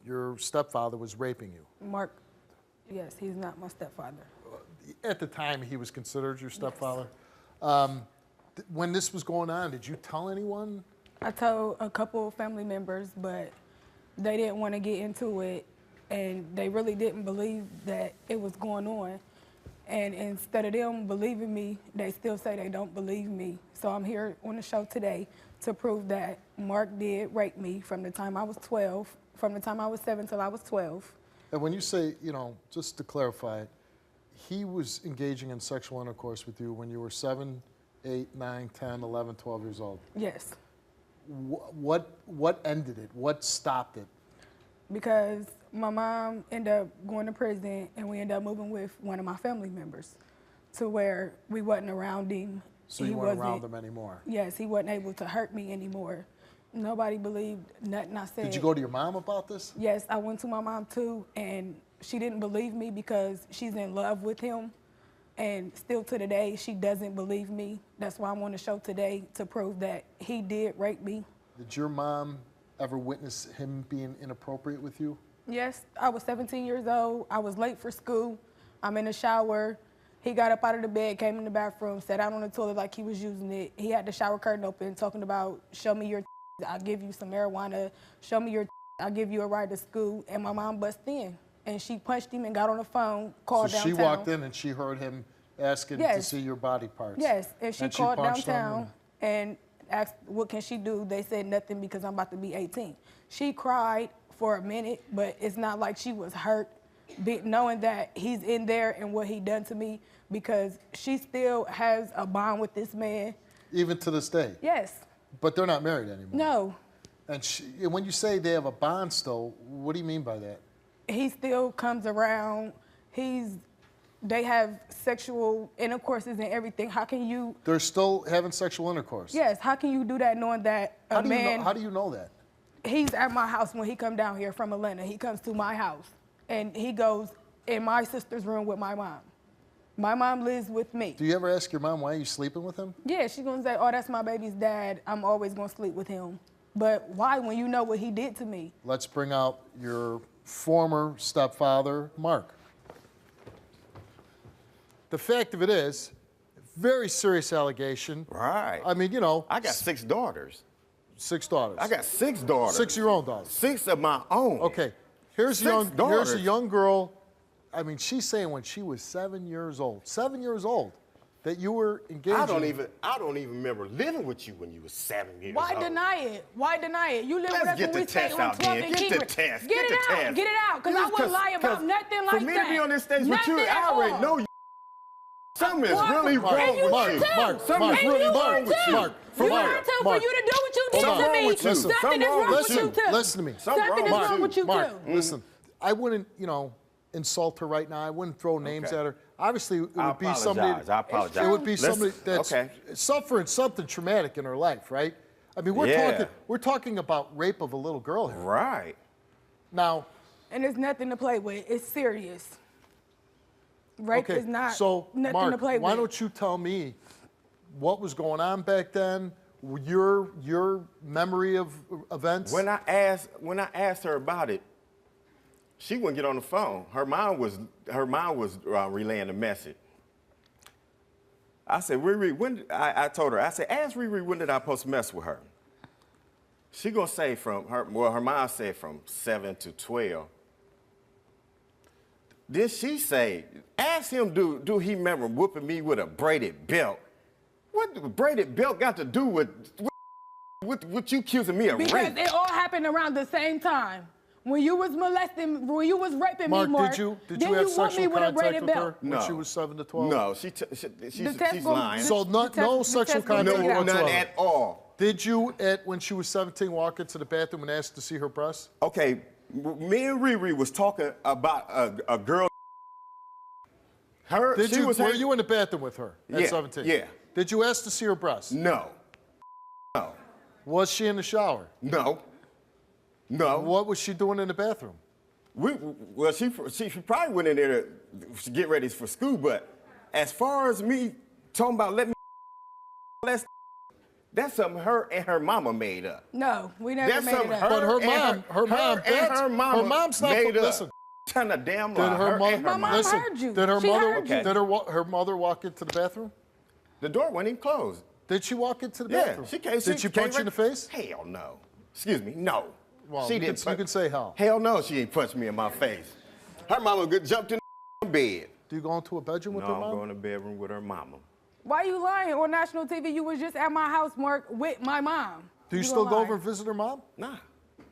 your stepfather was raping you. Mark, yes, he's not my stepfather. At the time, he was considered your stepfather. Yes. When this was going on, did you tell anyone? I told a couple of family members, but they didn't want to get into it, and they really didn't believe that it was going on. And instead of them believing me, they still say they don't believe me. So I'm here on the show today to prove that Mark did rape me from the time I was 12, from the time I was 7 till I was 12. And when you say, you know, just to clarify it, he was engaging in sexual intercourse with you when you were 7, 8, 9, 10, 11, 12 years old. Yes. What ended it? What stopped it? Because my mom ended up going to prison, and we ended up moving with one of my family members to where we wasn't around him. So you weren't around him anymore? Yes, he wasn't able to hurt me anymore. Nobody believed nothing I said. Did you go to your mom about this? Yes, I went to my mom too, and she didn't believe me because she's in love with him. And still to today, she doesn't believe me. That's why I'm on the show today, to prove that he did rape me. Did your mom ever witness him being inappropriate with you? Yes, I was 17 years old. I was late for school. I'm in the shower. He got up out of the bed, came in the bathroom, sat out on the toilet like he was using it. He had the shower curtain open, talking about, show me your I'll give you some marijuana, show me your I'll give you a ride to school. And my mom busted in, and she punched him and got on the phone, called downtown. So she walked in and she heard him asking to see your body parts. Yes, and she called downtown and asked what can she do. They said nothing because I'm about to be 18. She cried for a minute, but it's not like she was hurt knowing that he's in there and what he done to me, because she still has a bond with this man. Even to this day? Yes. But they're not married anymore? No. And when you say they have a bond still, what do you mean by that? He still comes around. They have sexual intercourses and everything. How can you... They're still having sexual intercourse? Yes. How can you do that knowing that a man... How do you know that? He's at my house when he come down here from Atlanta. He comes to my house, and he goes in my sister's room with my mom. My mom lives with me. Do you ever ask your mom why you're sleeping with him? Yeah, she's gonna say, oh, that's my baby's dad. I'm always gonna sleep with him. But why when you know what he did to me? Let's bring out your former stepfather, Mark. The fact of it is, very serious allegation. Right. I mean, you know. I got 6 daughters. 6 daughters. I got 6 daughters. 6 of your own daughters. 6 of my own. Okay. Here's a young girl. I mean, she's saying when she was 7 years old, that you were engaging. I don't even remember living with you when you were 7 years old. Why deny it? Why deny it? You live with us when we stay on 12th and Get the test. Get it out, because I wouldn't lie about nothing like that. For me to be on this stage with you, I already know you. Something is really wrong with you. Something is really wrong with you. You had to for you to do what you did to me. Something is wrong with you too. Listen to me. Something is wrong with you too. Listen, I wouldn't, insult her right now. I wouldn't throw names at her. Obviously, it would be somebody. I apologize. It would be somebody that's suffering something traumatic in her life, right? I mean, we're talking about rape of a little girl here. Right. Now. And there's nothing to play with. It's serious. Rape is not nothing Mark, to play with. Why don't you tell me what was going on back then? Your memory of events. When I asked her about it, she wouldn't get on the phone. Her mom was relaying the message. I said, Riri, I told her, I said, ask Riri, when did I supposed to mess with her? She gonna say her mom said from 7 to 12. Then she say, ask him, do he remember whooping me with a braided belt? What the braided belt got to do with what you accusing me of rape? Because it all happened around the same time. When you was molesting, when you was raping me, Mark, did you have sexual contact with her when she was 7 to 12? No, she's lying. So no sexual contact whatsoever? None at all. Did you, when she was 17, walk into the bathroom and ask to see her breasts? Okay, me and Riri was talking about a girl. Were you in the bathroom with her at 17? Yeah. Did you ask to see her breasts? No. Was she in the shower? No. What was she doing in the bathroom? She probably went in there to get ready for school, but as far as me talking about let me That's something her and her mama made up. No, we never That's made it something up. But her mama mom's not. made up. Listen. Turn a damn Did lie. her mother? My mom Listen. heard you. Did her She mother? heard you. Did her mother walk into the bathroom? The door wasn't even closed. Did she walk into the Yeah, bathroom? she came. Did she punch you in the face? Hell no. Excuse me, no. Well, she you didn't. can say hell. Hell no, she ain't punched me in my face. Her mama jumped in the bed. Do you go into a bedroom with her No, I'm mom? going to bedroom with her mama. Why you lying on national TV? You was just at my house, Mark, with my mom. Do you gonna still go lie. over and visit her mom? Nah.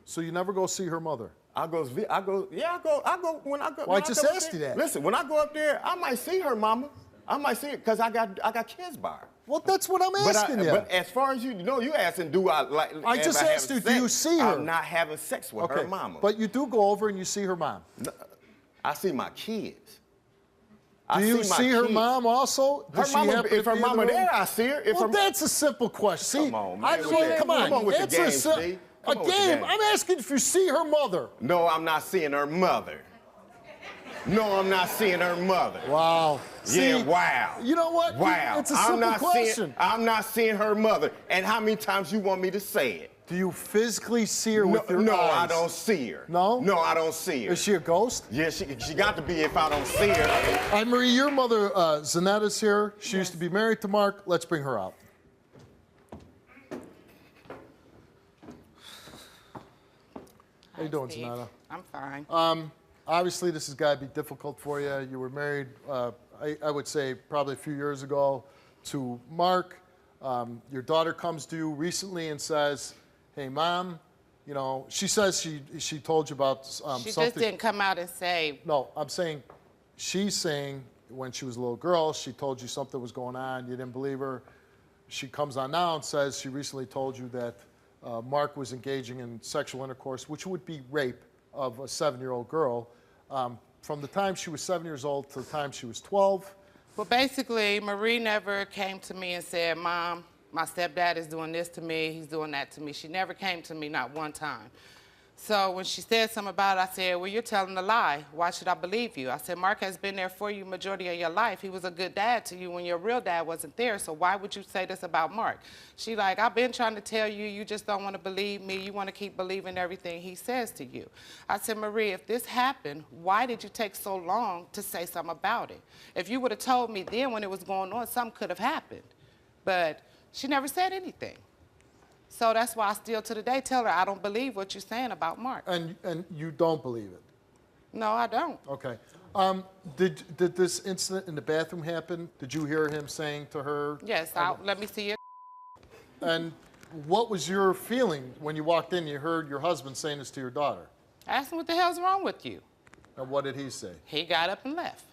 So you never go see her mother? I go when I go. Well, I when just go up asked you there. that. Listen, when I go up there, I might see her mama. I might see it because I got kids by her. Well, that's what I'm asking you. But as far as you know, you asking, do I like? I just am asked having you, do you sex? see her? I'm not having sex with her mama. But you do go over and you see her mom. I see my kids. Do you see her mom also? Her Does she mama, happen to if her be in the mama room? there, I see her. If Well, her, that's a simple question. See, Come on, man. I With mean, that- come on. come on with the Answer game, sim- Steve. a Come on with the game. game. I'm asking if you see her mother. No, I'm not seeing her mother. No, I'm not seeing her mother. Wow. Yeah, See, wow. You know what? Wow. It's a simple question. I'm not seeing her mother. And how many times you want me to say it? Do you physically see her with your No, eyes? I don't see her. No? No, I don't see her. Is she a ghost? Yeah, she got to be if I don't see her. Marie, your mother, Zanetta's here. She used to be married to Mark. Let's bring her out. How you doing, Steve. Zanetta? I'm fine. Obviously, this has got to be difficult for you. You were married, I would say, probably a few years ago to Mark. Your daughter comes to you recently and says, hey, Mom, you know, she says she told you about She something. just didn't come out and say, No, I'm saying, she's saying when she was a little girl, she told you something was going on. You didn't believe her. She comes on now and says she recently told you that Mark was engaging in sexual intercourse, which would be rape of a 7-year-old girl, from the time she was 7 years old to the time she was 12. well, basically, Marie never came to me and said, Mom, my stepdad is doing this to me, he's doing that to me. She never came to me, not one time. So when she said something about it, I said, well, you're telling a lie. Why should I believe you? I said, Mark has been there for you majority of your life. He was a good dad to you when your real dad wasn't there, so why would you say this about Mark? She like, I've been trying to tell you, you just don't want to believe me. You want to keep believing everything he says to you. I said, Marie, if this happened, why did you take so long to say something about it? If you would have told me then when it was going on, something could have happened. But she never said anything. So that's why I still to the day tell her I don't believe what you're saying about Mark. And you don't believe it? No, I don't. Okay. Did this incident in the bathroom happen? Did you hear him saying to her? Yes, let me see it. And what was your feeling when you walked in, you heard your husband saying this to your daughter? I asked him what the hell's wrong with you. And what did he say? He got up and left.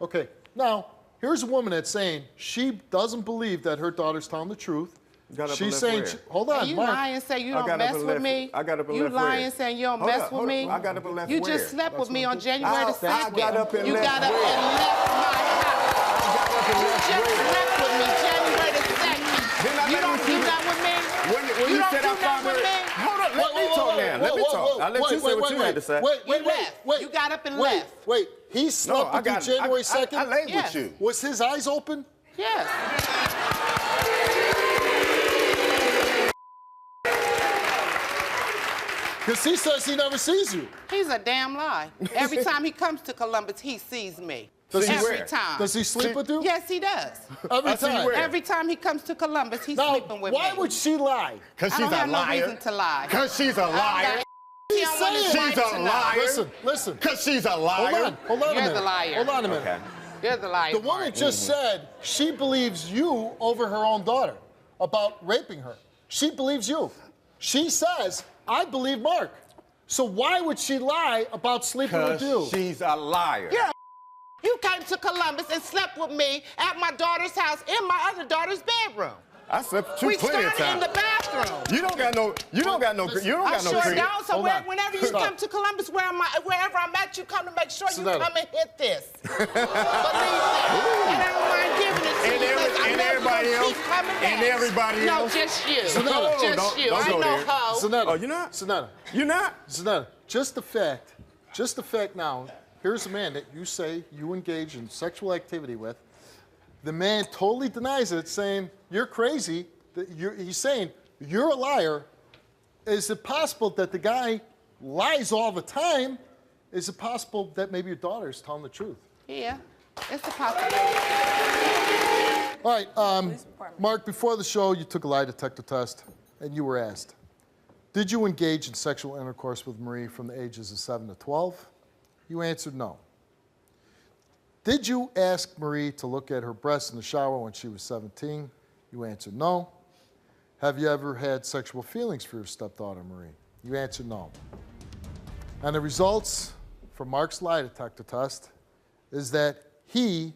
Okay, now, here's a woman that's saying she doesn't believe that her daughter's telling the truth. Got up and She's left saying, where? hold on, And you Mark. lying saying you I don't got up mess and with left- me. I got up and you left lying where? saying you don't Hold mess up, with hold me. up. I got up and left You where? just slept with me on I January the 2nd. got up and you left got up where? and left my house. You just slept with me January the 2nd. Didn't I You let don't you do see that with me. When you you don't said do I that found with her, me. hold up, let me talk now. Let me talk. I let you say what you had to say. You left. You got up and left. Wait, he slept with you January 2nd? I laid Yes. with you. Was his eyes open? Yes. Because he says he never sees you. He's a damn lie. Every time he comes to Columbus, he sees me. Does he Every where? time. Does he sleep with you? Yes, he does. Every I see time. where. Every time he comes to Columbus, he's Now, sleeping with why me. would she lie? Because I she's don't a have no liar. reason to lie. Because she's a liar. He don't want his saying- wife She's a to know. liar. Listen. Because she's a liar. Hold on a You're minute. the liar. Hold on a minute. Okay. You're the liar. The woman just said she believes you over her own daughter about raping her. She believes you. She says, I believe Mark. So why would she lie about sleeping with you? Because she's a liar. You're a You came to Columbus and slept with me at my daughter's house in my other daughter's bedroom. I slept with you We plenty of started in times. the bathroom. You don't got no I sure credit. don't. So Hold on. whenever you Stop. come to Columbus, wherever I'm at, you come to make sure you Zanetta. come and hit this. Believe that. And I don't mind giving it to And you. every- because I and know you everybody gonna else? keep coming And back. everybody No, else? just you. Zanetta. Just Don't- you. don't I go know there. hoe. Zanetta. Oh, you're not? Zanetta. You're not? Zanetta, just the fact now, here's a man that you say you engage in sexual activity with. The man totally denies it, saying, you're crazy. He's saying, you're a liar. Is it possible that the guy lies all the time? Is it possible that maybe your daughter is telling the truth? Yeah, it's a possibility. All right, Mark, before the show, you took a lie detector test, and you were asked, did you engage in sexual intercourse with Marie from the ages of 7 to 12? You answered no. Did you ask Marie to look at her breasts in the shower when she was 17? You answered no. Have you ever had sexual feelings for your stepdaughter, Marie? You answered no. And the results for Mark's lie detector test is that he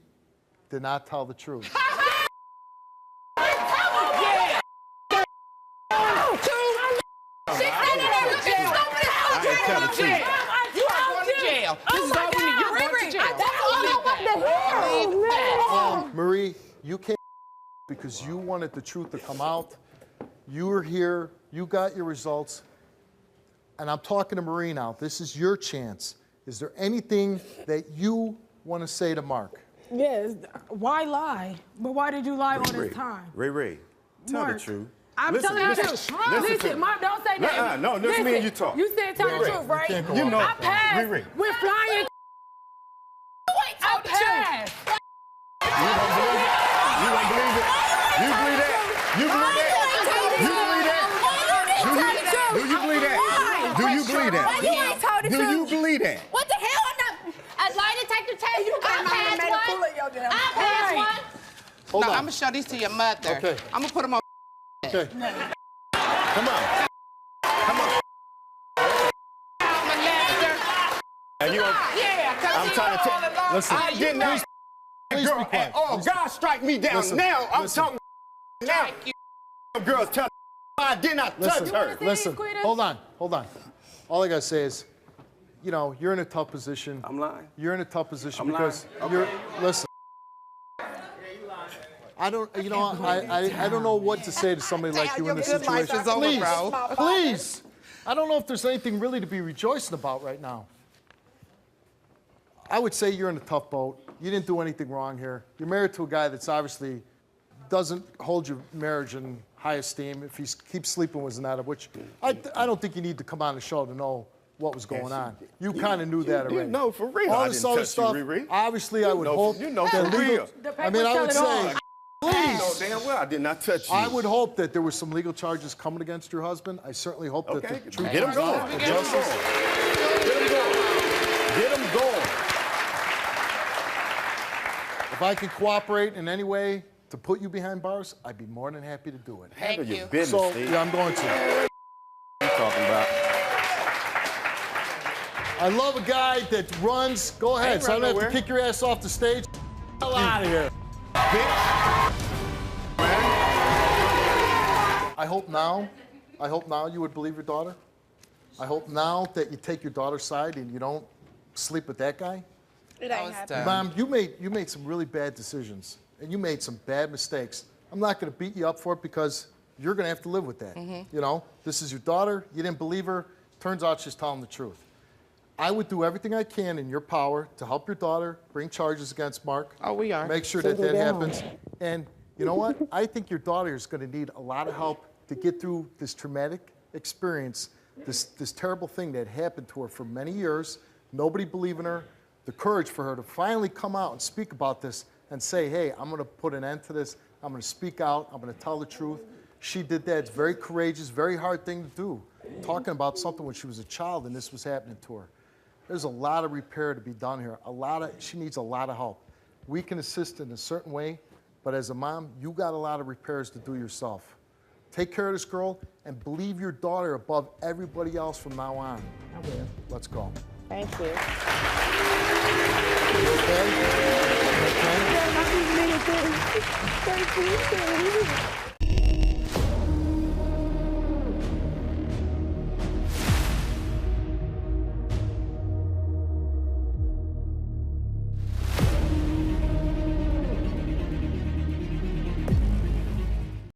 did not tell the truth. You are going to jail. This is all we need. You're going to jail. Marie, you came because you wanted the truth to come out. You were here. You got your results. And I'm talking to Marie now. This is your chance. Is there anything that you want to say to Mark? Yes. Why lie? But why did you lie all this time? Ray, tell Mark, the truth. I'm telling you the truth. Listen, Mark, don't say that. No, listen, me and you talk. You said tell the truth, right? You know, I passed Ray. with flying. I passed. You don't believe it? You believe that? You believe that? You believe that? Do you believe that? Do you believe that? You ain't told the Do truth. you believe that? What the hell? A lie detector test? I passed one. I passed one. Hold No, on. I'm going to show these to your mother. Okay. I'm going to put them on. Okay. Come on. And you I'm trying to tell. Listen. I did not. Please Girl, be quiet. oh, God strike me down Listen, now. I'm listen. talking now. Girls tell I did not touch her. Listen, hold on. All I gotta say is, you know, you're in a tough position. I'm lying. You're in a tough position I'm because lying. you're, listen. I don't know what to say to somebody like you in this Your good life situation. is over, bro. Please. I don't know if there's anything really to be rejoicing about right now. I would say you're in a tough boat. You didn't do anything wrong here. You're married to a guy that's obviously doesn't hold your marriage in high esteem if he keeps sleeping with Zanetta, which I don't think you need to come on the show to know what was going on. You kind of knew that already. You know for real. All I this didn't other touch stuff, you, Riri. obviously I would hope You know that for real. I mean, I would say, You know please. damn well I did not touch you. I would hope that there were some legal charges coming against your husband. I certainly hope that Okay, the truth get him comes out. going. Get him going. Get him going. If I could cooperate in any way to put you behind bars, I'd be more than happy to do it. Handle Thank your you. business, So, Steve. yeah, I'm going to. What you talking about? I love a guy that runs. Go ahead. ain't So I run don't have nowhere. to kick your ass off the stage. Hell out of here. Bitch. I hope now you would believe your daughter. I hope now that you take your daughter's side and you don't sleep with that guy. I was done. Mom, you made some really bad decisions and you made some bad mistakes. I'm not going to beat you up for it because you're going to have to live with that. You know, this is your daughter. You didn't believe her. Turns out she's telling the truth. I would do everything I can in your power to help your daughter, bring charges against Mark. Oh, we are. Make sure that happens. And you know what? I think your daughter is going to need a lot of help to get through this traumatic experience, this terrible thing that happened to her for many years. Nobody believing her. The courage for her to finally come out and speak about this and say, hey, I'm going to put an end to this. I'm going to speak out. I'm going to tell the truth. She did that. It's very courageous, very hard thing to do. Talking about something when she was a child and this was happening to her. There's a lot of repair to be done here. She needs a lot of help. We can assist in a certain way, but as a mom, you got a lot of repairs to do yourself. Take care of this girl and believe your daughter above everybody else from now on. I will. Let's go. Thank you. You okay? You okay? Thank you.